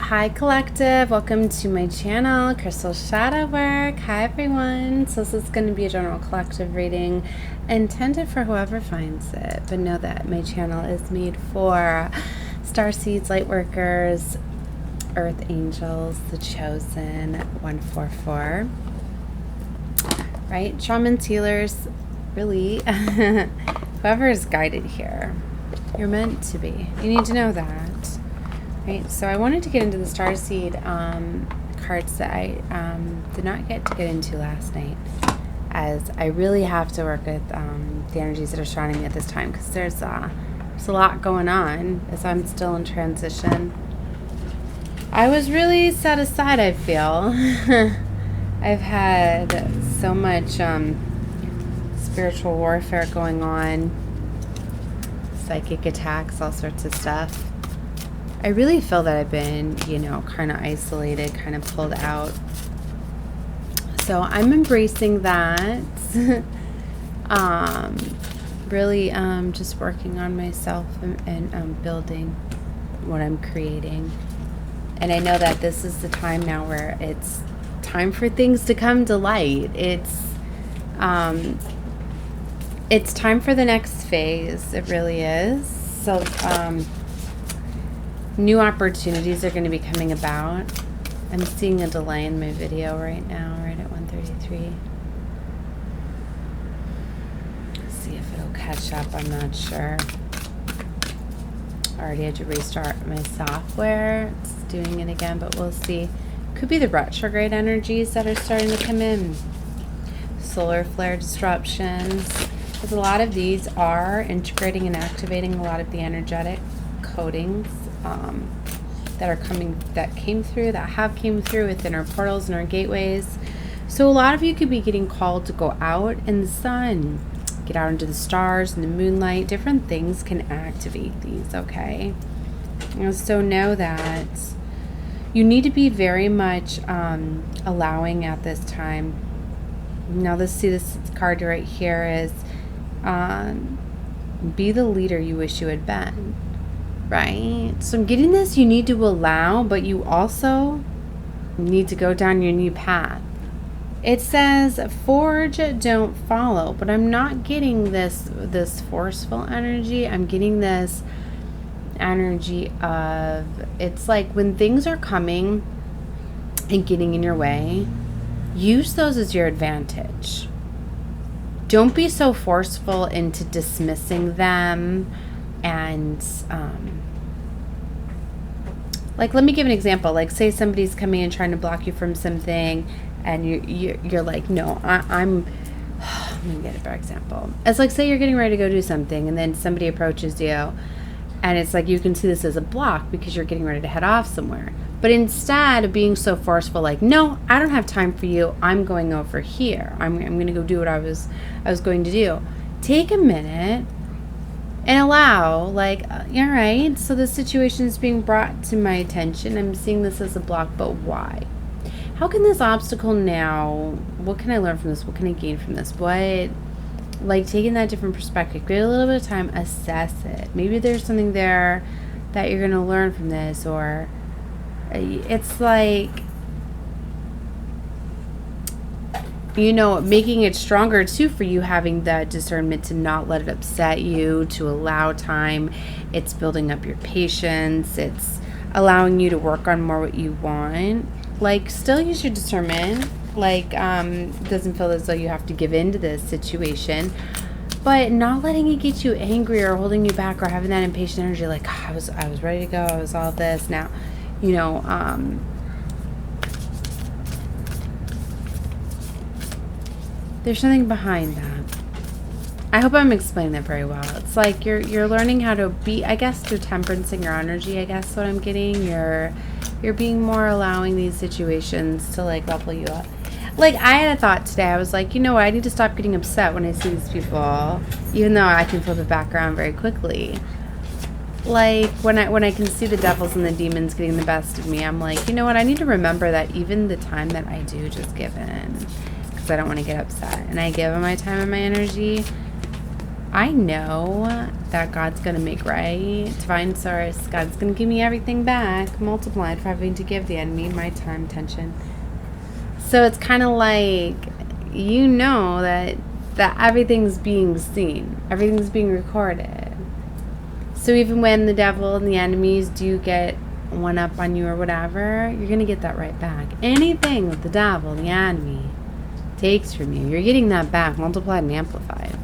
Hi collective, welcome to my channel, Crystal Shadow Work. Hi everyone. So this is going to be a general collective reading intended for whoever finds it, but know that my channel is made for Starseeds, Lightworkers, Earth Angels, the Chosen, 144, right? Shamans, healers, really, whoever is guided here, you're meant to be. You need to know that. Right, so I wanted to get into the Starseed cards that I did not get to get into last night, as I really have to work with the energies that are shining me at this time, because there's a lot going on as I'm still in transition. I was really set aside, I feel. I've had so much spiritual warfare going on, psychic attacks, all sorts of stuff. I really feel that I've been, kind of isolated, kind of pulled out. So I'm embracing that. Really just working on myself and building what I'm creating. And I know that this is the time now where it's time for things to come to light. It's time for the next phase. It really is. So, new opportunities are going to be coming about. I'm seeing a delay in my video right now, right at 1:33. See if it'll catch up. I'm not sure. I already had to restart my software. It's doing it again, but we'll see. Could be the retrograde energies that are starting to come in. Solar flare disruptions. Because a lot of these are integrating and activating a lot of the energetic codings that came through within our portals and our gateways. So a lot of you could be getting called to go out in the sun, get out into the stars and the moonlight. Different things can activate these, okay? So know that you need to be very much allowing at this time. Now this card right here is be the leader you wish you had been. Right? So I'm getting this, you need to allow, but you also need to go down your new path. It says forge, don't follow, but I'm not getting this forceful energy. I'm getting this energy of, it's like when things are coming and getting in your way, use those as your advantage. Don't be so forceful into dismissing them. And like, let me give an example. Like, say somebody's coming and trying to block you from something, and you're like, no, I'm let me get a better example. It's like, say you're getting ready to go do something, and then somebody approaches you, and it's like you can see this as a block because you're getting ready to head off somewhere. But instead of being so forceful, like, no, I don't have time for you, I'm going over here. I'm going to go do what I was going to do. Take a minute. And allow, like, all right, so the situation is being brought to my attention. I'm seeing this as a block, but why? How can this obstacle now, what can I learn from this? What can I gain from this? What, like, taking that different perspective, give it a little bit of time, assess it. Maybe there's something there that you're going to learn from this, or it's like, making it stronger too for you, having that discernment to not let it upset you, to allow time. It's building up your patience. It's allowing you to work on more what you want. Like, still use your discernment. Like, it doesn't feel as though you have to give in to this situation, but not letting it get you angry or holding you back or having that impatient energy. Like, I was ready to go. I was all this now, there's something behind that. I hope I'm explaining that very well. It's like you're learning how to be, I guess, through temperancing your energy. I guess what I'm getting, you're being more allowing these situations to, like, level you up. Like, I had a thought today. I was like, you know what? I need to stop getting upset when I see these people, even though I can flip it back around very quickly. Like, when I can see the devils and the demons getting the best of me, I'm like, you know what? I need to remember that even the time that I do just give in, I don't want to get upset, and I give them my time and my energy, I know that God's going to make right. Divine source, God's going to give me everything back, multiplied for having to give the enemy my time, attention. So it's kind of like, you know that everything's being seen. Everything's being recorded. So even when the devil and the enemies do get one up on you or whatever, you're going to get that right back. Anything that the devil, the enemy, takes from you, you're getting that back, multiplied and amplified.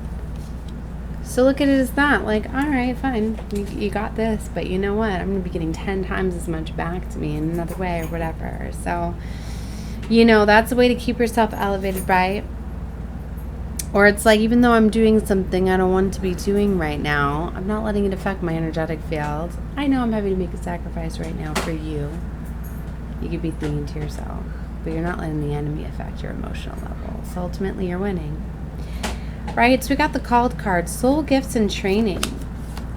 So look at it as that, like, all right, fine, you got this, but you know what? I'm going to be getting 10 times as much back to me in another way or whatever. So, you know, that's a way to keep yourself elevated, right? Or it's like, even though I'm doing something I don't want to be doing right now, I'm not letting it affect my energetic field. I know I'm having to make a sacrifice right now for you. You could be thinking to yourself, but you're not letting the enemy affect your emotional level. So ultimately, you're winning. Right? So we got the called card, soul gifts and training.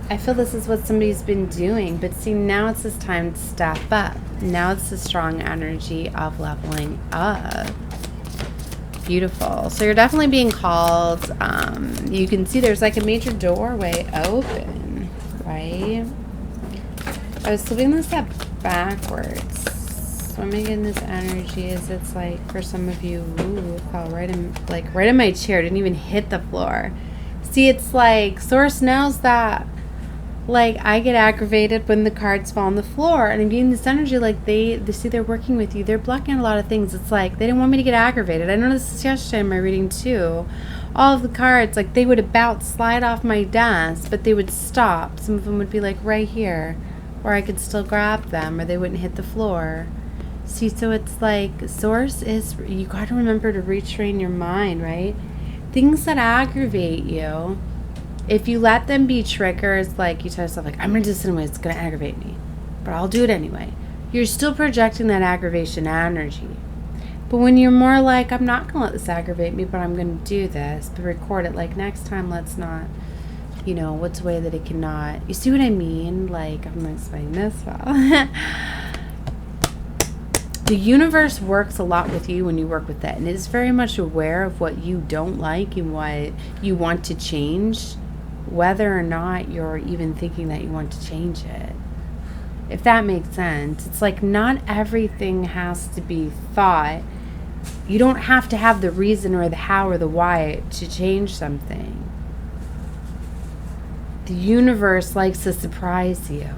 I feel this is what somebody's been doing, but see, now it's this time to step up. Now it's the strong energy of leveling up. Beautiful. So you're definitely being called. You can see there's like a major doorway open, right? I was flipping this up backwards. So I'm getting this energy is it's like for some of you, ooh, it fell right in my chair, didn't even hit the floor. See, it's like source knows that like I get aggravated when the cards fall on the floor, and I'm getting this energy like they see they're working with you. They're blocking out a lot of things. It's like they didn't want me to get aggravated. I noticed this yesterday in my reading too. All of the cards, like they would about slide off my desk, but they would stop. Some of them would be like right here, where I could still grab them, or they wouldn't hit the floor. See, so it's like source is, you got to remember to retrain your mind, right? Things that aggravate you, if you let them be triggers, like you tell yourself, like, I'm going to do this anyway, it's going to aggravate me, but I'll do it anyway. You're still projecting that aggravation energy. But when you're more like, I'm not going to let this aggravate me, but I'm going to do this, but record it, like next time, let's not, you know, what's a way that it cannot, you see what I mean? Like, I'm going to explain this well. The universe works a lot with you when you work with it, and it is very much aware of what you don't like and what you want to change, whether or not you're even thinking that you want to change it. If that makes sense. It's like not everything has to be thought. You don't have to have the reason or the how or the why to change something. The universe likes to surprise you.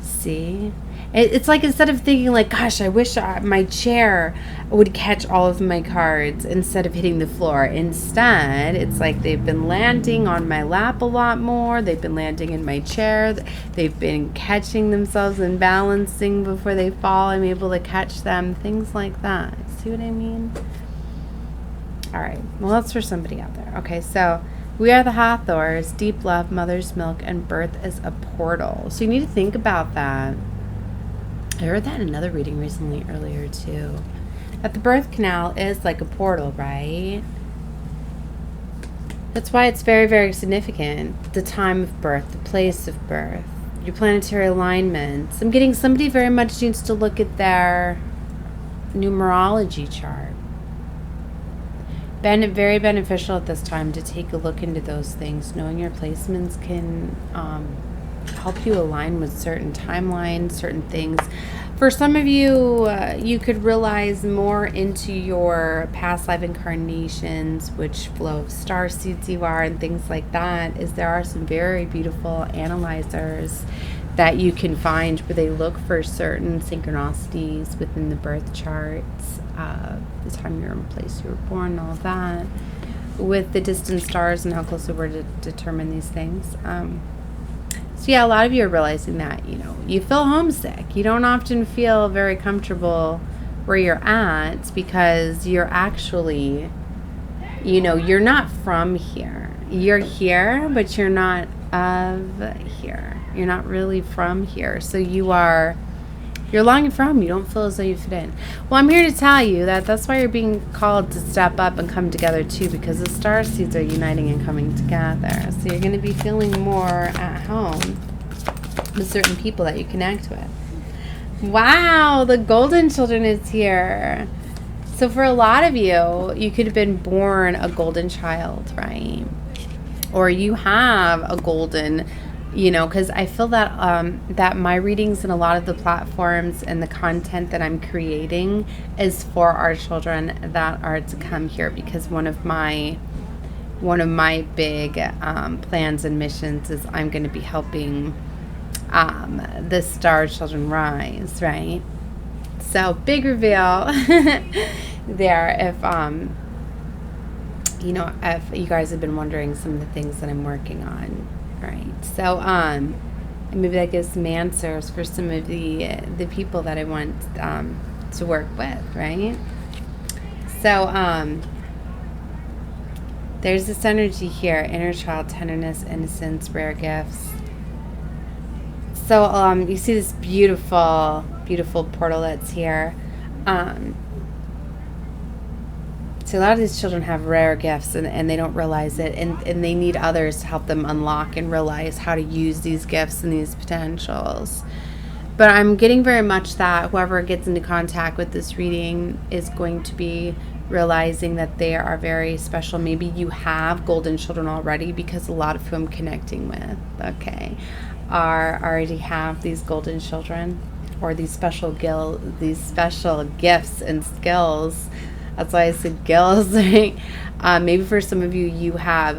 See? It's like instead of thinking like, gosh, I wish my chair would catch all of my cards instead of hitting the floor. Instead, it's like they've been landing on my lap a lot more. They've been landing in my chair. They've been catching themselves and balancing before they fall. I'm able to catch them. Things like that. See what I mean? All right. Well, that's for somebody out there. Okay, so we are the Hathors, deep love, mother's milk, and birth is a portal. So you need to think about that. I heard that in another reading recently earlier too. That the birth canal is like a portal, right? That's why it's very, very significant. The time of birth, the place of birth, your planetary alignments. I'm getting somebody very much needs to look at their numerology chart. Very beneficial at this time to take a look into those things. Knowing your placements can help you align with certain timelines, certain things. For some of you, you could realize more into your past life incarnations, which flow of starseeds you are, and things like that, is there are some very beautiful analyzers that you can find where they look for certain synchronicities within the birth charts, the time you're in place you were born, all of that, with the distant stars and how close they were to determine these things. So yeah, a lot of you are realizing that, you know, you feel homesick. You don't often feel very comfortable where you're at because you're actually, you know, you're not from here. You're here, but you're not of here. You're not really from here. So you're longing for home. You don't feel as though you fit in. Well, I'm here to tell you that that's why you're being called to step up and come together too, because the starseeds are uniting and coming together. So you're going to be feeling more at home with certain people that you connect with. Wow, the golden children is here. So for a lot of you, you could have been born a golden child, right? or you have a golden, you know, because I feel that that my readings and a lot of the platforms and the content that I'm creating is for our children that are to come here, because one of my big plans and missions is I'm going to be helping the star children rise, right? So big reveal there. If you know, if you guys have been wondering some of the things that I'm working on, right? So and maybe that gives some answers for some of the people that I want to work with, right? So there's this energy here: inner child, tenderness, innocence, rare gifts. So you see this beautiful, beautiful portal that's here. So a lot of these children have rare gifts, and they don't realize it, and they need others to help them unlock and realize how to use these gifts and these potentials. But I'm getting very much that whoever gets into contact with this reading is going to be realizing that they are very special. Maybe you have golden children already, because a lot of who I'm connecting with, okay, already have these golden children, or these special gifts and skills. That's why I said gills, right? Maybe for some of you, you have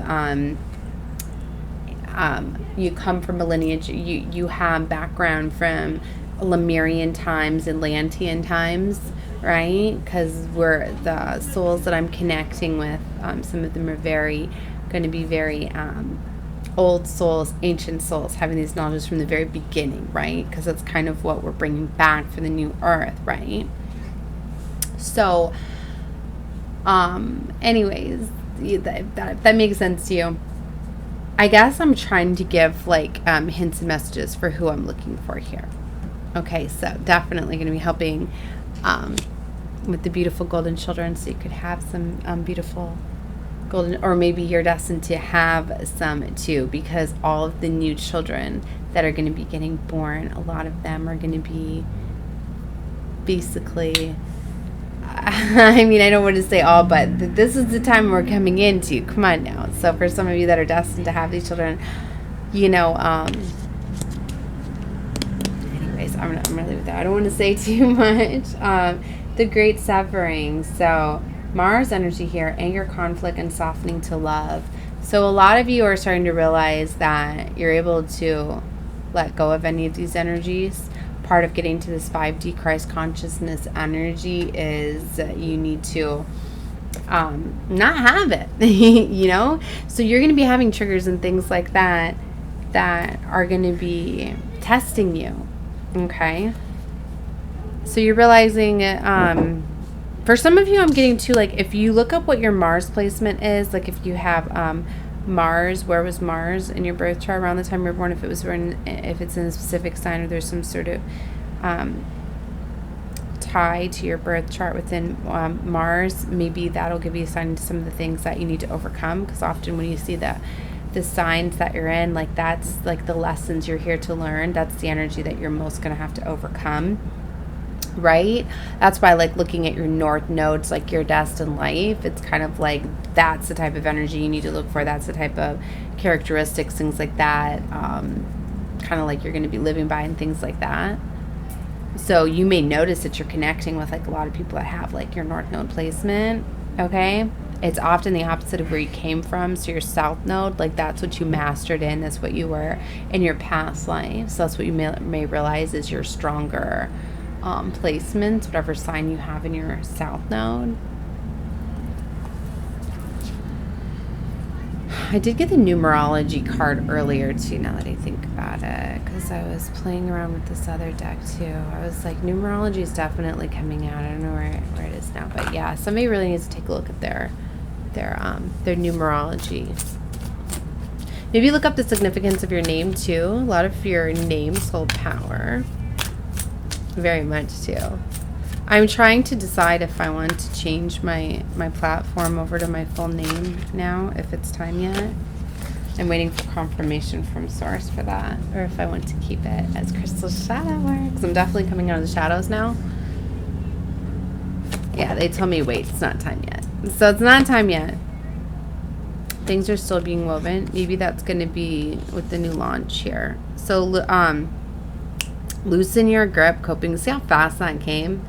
you come from a lineage, you have background from Lemurian times, Atlantean times, right? Because we're the souls that I'm connecting with, some of them are going to be very old souls, ancient souls, having these knowledges from the very beginning, right? Because that's kind of what we're bringing back for the new earth, right? So anyways, that makes sense to you. I guess I'm trying to give like hints and messages for who I'm looking for here. Okay, so definitely going to be helping with the beautiful golden children, so you could have some beautiful golden, or maybe you're destined to have some too, because all of the new children that are going to be getting born, a lot of them are going to be basically, I mean, I don't want to say all, but this is the time we're coming into. Come on now. So for some of you that are destined to have these children, you know, anyways, I'm gonna leave it there. I don't want to say too much. The great severing. So Mars energy here: anger, conflict, and softening to love. So a lot of you are starting to realize that you're able to let go of any of these energies. Part of getting to this 5D Christ consciousness energy is you need to not have it, you know? So you're going to be having triggers and things like that that are going to be testing you, okay? So you're realizing, for some of you, I'm getting to, like, if you look up what your Mars placement is, like if you have Mars, where was Mars in your birth chart around the time you were born, if it's in a specific sign, or there's some sort of tie to your birth chart within Mars, maybe that'll give you a sign to some of the things that you need to overcome, because often when you see the signs that you're in, like that's like the lessons you're here to learn, that's the energy that you're most going to have to overcome, right? That's why, like, looking at your north nodes, like your destined life, it's kind of like that's the type of energy you need to look for. That's the type of characteristics, things like that, kind of like you're going to be living by and things like that. So you may notice that you're connecting with like a lot of people that have like your north node placement, okay? It's often the opposite of where you came from. So your south node, like that's what you mastered in, that's what you were in your past life. So that's what you may realize is your stronger placements, whatever sign you have in your south node. I did get the numerology card earlier too, now that I think about it, because I was playing around with this other deck too. I was like, numerology is definitely coming out. I don't know where it is now, but yeah, somebody really needs to take a look at their numerology. Maybe look up the significance of your name too. A lot of your names hold power. Very much too. I'm trying to decide if I want to change my platform over to my full name now, if it's time yet. I'm waiting for confirmation from Source for that, or if I want to keep it as Crystal Shadow Works. I'm definitely coming out of the shadows now. Yeah, they told me wait, it's not time yet. So it's not time yet. Things are still being woven. Maybe that's going to be with the new launch here. So, loosen your grip, coping. See how fast that came?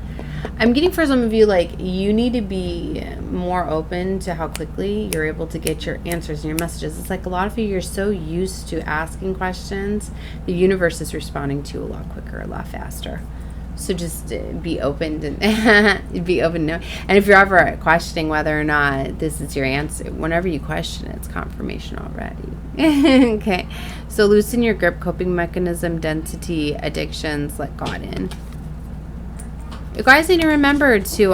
I'm getting for some of you, like, you need to be more open to how quickly you're able to get your answers and your messages. It's like a lot of you, you're so used to asking questions, the universe is responding to you a lot quicker, a lot faster. So just be open to be open to know. And if you're ever questioning whether or not this is your answer, whenever you question it, it's confirmation already. Okay. So loosen your grip, coping mechanism, density, addictions, let God in. You guys need to remember to,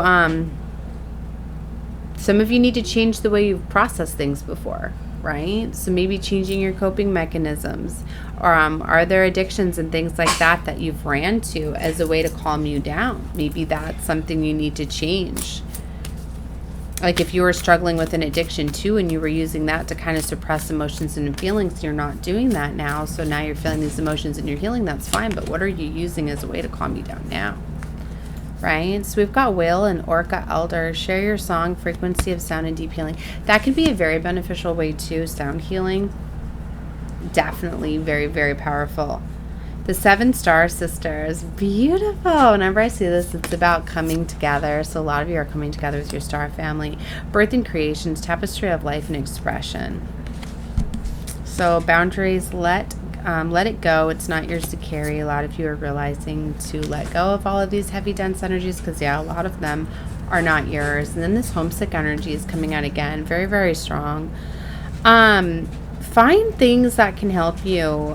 some of you need to change the way you've processed things before, right? So maybe changing your coping mechanisms, or are there addictions and things like that that you've ran to as a way to calm you down? Maybe that's something you need to change. Like if you were struggling with an addiction too, and you were using that to kind of suppress emotions and feelings, you're not doing that now. So now you're feeling these emotions and you're healing, that's fine. But what are you using as a way to calm you down now? Right? So we've got whale and orca elder. Share your song, frequency of sound, and deep healing. That can be a very beneficial way too. Sound healing, definitely very, very powerful. The 7 star sisters, beautiful. Whenever I see this, it's about coming together. So a lot of you are coming together with your star family. Birth and creations, tapestry of life and expression. So boundaries, let it go. It's not yours to carry. A lot of you are realizing to let go of all of these heavy, dense energies because, yeah, a lot of them are not yours. And then this homesick energy is coming out again. Very, very strong. Find things that can help you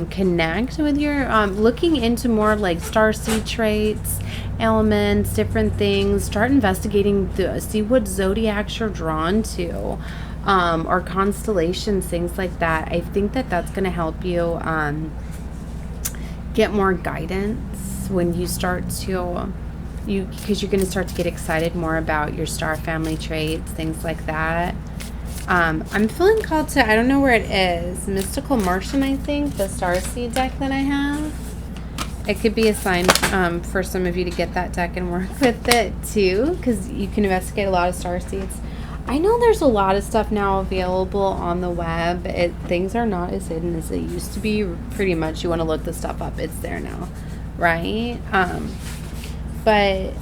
connect with your, looking into more like starseed traits, elements, different things. Start investigating, see what zodiacs you're drawn to. Or constellations, things like that. I think that that's going to help you get more guidance when you start to, because you're going to start to get excited more about your star family traits, things like that. I'm feeling called to, I don't know where it is, Mystical Martian, I think, the Starseed deck that I have. It could be a sign for some of you to get that deck and work with it too, because you can investigate a lot of starseeds. I know there's a lot of stuff now available on the web. Things are not as hidden as they used to be. Pretty much, you want to look the stuff up, it's there now, right? But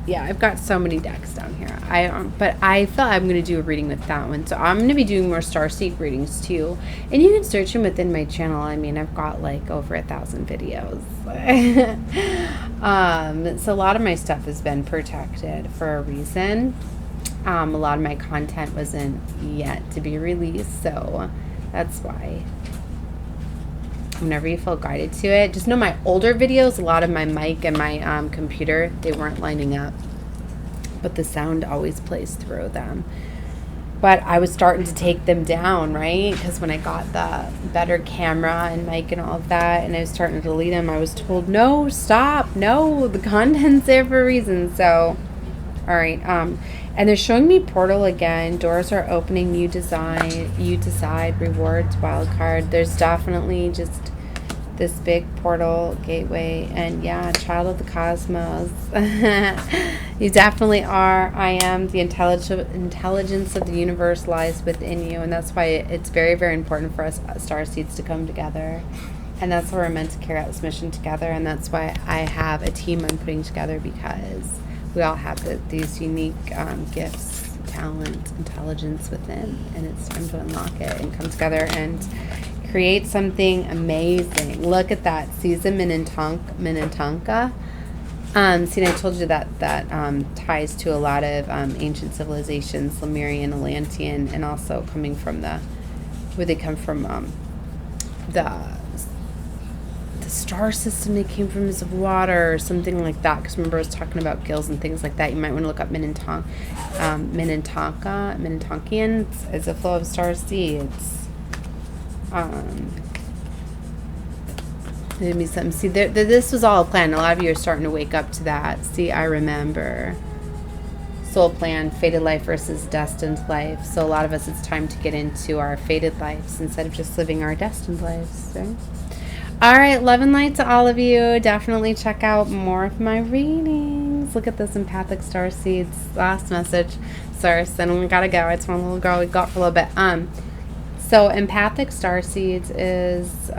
yeah, I've got so many decks down here. But I feel I'm going to do a reading with that one. So I'm going to be doing more Starseed readings too. And you can search them within my channel. I mean, I've got like over 1,000 videos. So a lot of my stuff has been protected for a reason. A lot of my content wasn't yet to be released, so that's why. Whenever you feel guided to it, just know my older videos, a lot of my mic and my computer, they weren't lining up, but the sound always plays through them. But I was starting to take them down, right? Because when I got the better camera and mic and all of that, and I was starting to delete them, I was told, no, stop, no, the content's there for a reason. So, all right, and they're showing me portal again. Doors are opening. You decide. Rewards, wild card. There's definitely just this big portal gateway. And yeah, child of the cosmos. You definitely are. I am. The intelligence of the universe lies within you. And that's why it's very, very important for us starseeds to come together. And that's why we're meant to carry out this mission together. And that's why I have a team I'm putting together, because we all have these unique gifts, talent, intelligence within, and it's time to unlock it and come together and create something amazing. Look at that. Caesar Minnetonka. See, I told you that ties to a lot of ancient civilizations, Lemurian, Atlantean, and also coming from where they come from, the star system they came from is of water or something like that, because remember I was talking about gills and things like that. You might want to look up Minnetonkians as a flow of starseeds. Maybe something. See, this was all a plan. A lot of you are starting to wake up to that. See, I remember. Soul plan, fated life versus destined life. So a lot of us, it's time to get into our fated lives instead of just living our destined lives, right? All right, love and light to all of you. Definitely check out more of my readings. let's look at this empathic star seeds. Last message, source, and we gotta go. It's one little girl we got for a little bit. So empathic star seeds is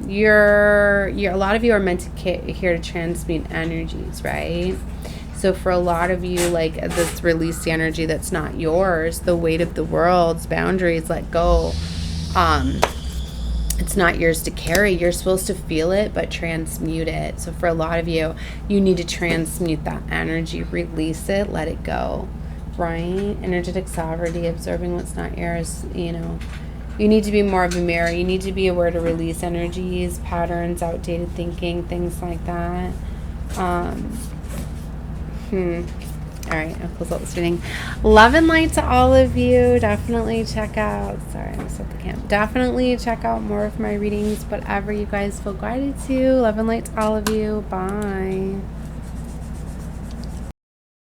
you're a lot of you are meant to here to transmute energies, right? So for a lot of you, like this release the energy that's not yours, the weight of the world's boundaries, let go. It's not yours to carry. You're supposed to feel it, but transmute it. So for a lot of you, you need to transmute that energy, release it, let it go, right? Energetic sovereignty, absorbing what's not yours, you know. You need to be more of a mirror. You need to be aware to release energies, patterns, outdated thinking, things like that. All right, I'll close out this reading. Love and light to all of you. Definitely check out, sorry, I messed up the cam. Definitely check out more of my readings, whatever you guys feel guided to. Love and light to all of you. Bye.